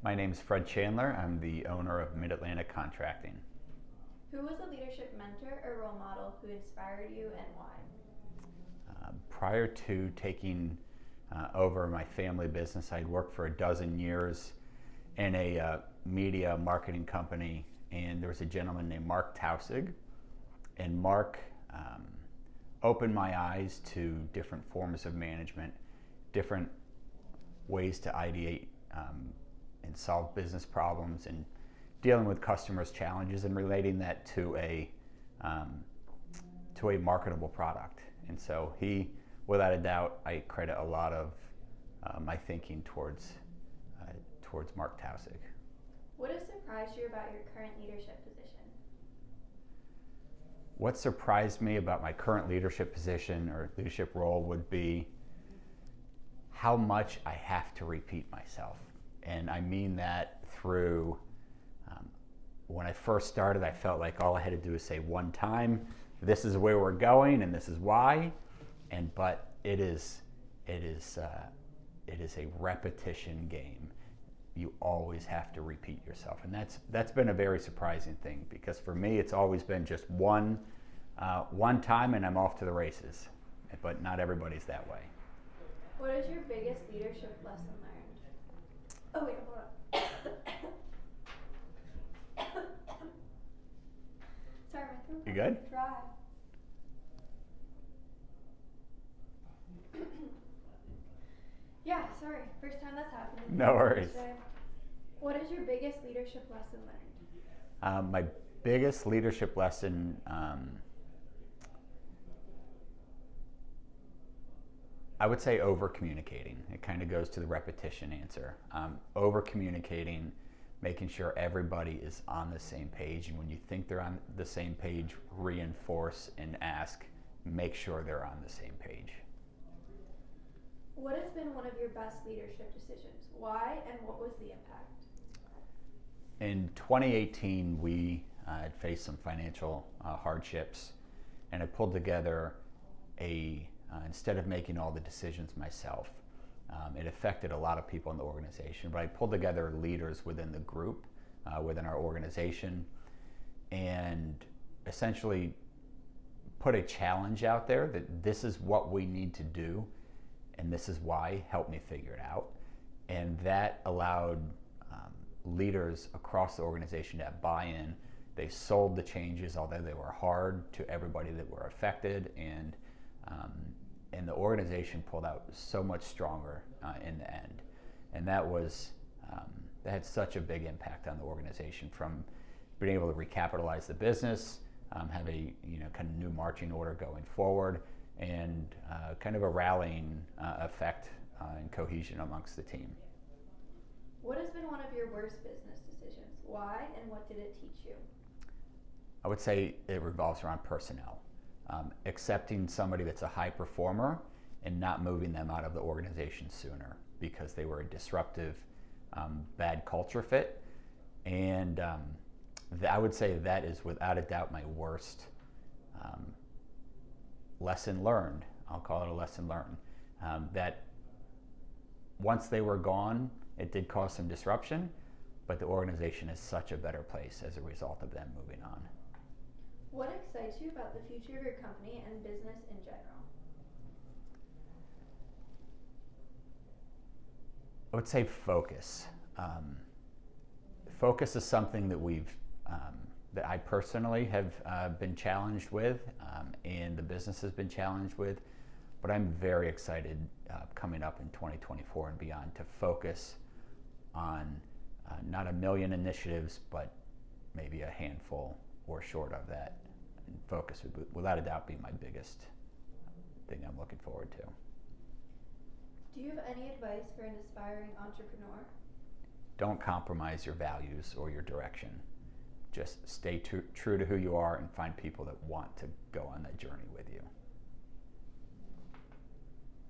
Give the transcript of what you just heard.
My name is Fred Chandler. I'm the owner of Mid-Atlantic Contracting. Who was a leadership mentor or role model who inspired you and why? Prior to taking over my family business, I'd worked for a dozen years in a media marketing company, and there was a gentleman named Mark Tausig, and Mark opened my eyes to different forms of management, different ways to ideate and solve business problems, and dealing with customers' challenges and relating that to a marketable product. And so he, without a doubt, I credit a lot of my thinking towards Mark Tausig. What has surprised you about your current leadership position? What surprised me about my current leadership position or leadership role would be how much I have to repeat myself. And I mean that through, when I first started, I felt like all I had to do is say one time, this is where we're going and this is why. But it is a repetition game. You always have to repeat yourself, and that's been a very surprising thing, because for me it's always been just one time and I'm off to the races. But not everybody's that way. What is your biggest leadership lesson learned? Oh wait, hold on. Sorry, my throat. You good? Dry. Yeah, sorry. First time that's happened. No worries. What is your biggest leadership lesson learned? My biggest leadership lesson, I would say over communicating. It kind of goes to the repetition answer. Over communicating, making sure everybody is on the same page, and when you think they're on the same page, reinforce and ask, make sure they're on the same page. What has been one of your best leadership decisions? Why, and what was the impact? In 2018, we had faced some financial hardships, and I pulled together instead of making all the decisions myself, it affected a lot of people in the organization, but I pulled together leaders within the group, within our organization, and essentially put a challenge out there that this is what we need to do, and this is why, help me figure it out. And that allowed leaders across the organization to have buy-in. They sold the changes, although they were hard, to everybody that were affected, and the organization pulled out so much stronger in the end. And that had such a big impact on the organization, from being able to recapitalize the business, have a kind of new marching order going forward, and kind of a rallying effect and cohesion amongst the team. What has been one of your worst business decisions? Why, and what did it teach you? I would say it revolves around personnel. Accepting somebody that's a high performer and not moving them out of the organization sooner because they were a disruptive, bad culture fit. And I would say that is without a doubt my worst lesson learned. I'll call it a lesson learned. That once they were gone, it did cause some disruption, but the organization is such a better place as a result of them moving on. What excites you about the future of your company and business in general? I would say focus. Focus is something that that I personally have been challenged with, and the business has been challenged with. But I'm very excited coming up in 2024 and beyond to focus on not a million initiatives, but maybe a handful or short of that. And focus would, without a doubt, be my biggest thing I'm looking forward to. Do you have any advice for an aspiring entrepreneur? Don't compromise your values or your direction. Just stay true to who you are and find people that want to go on that journey with you.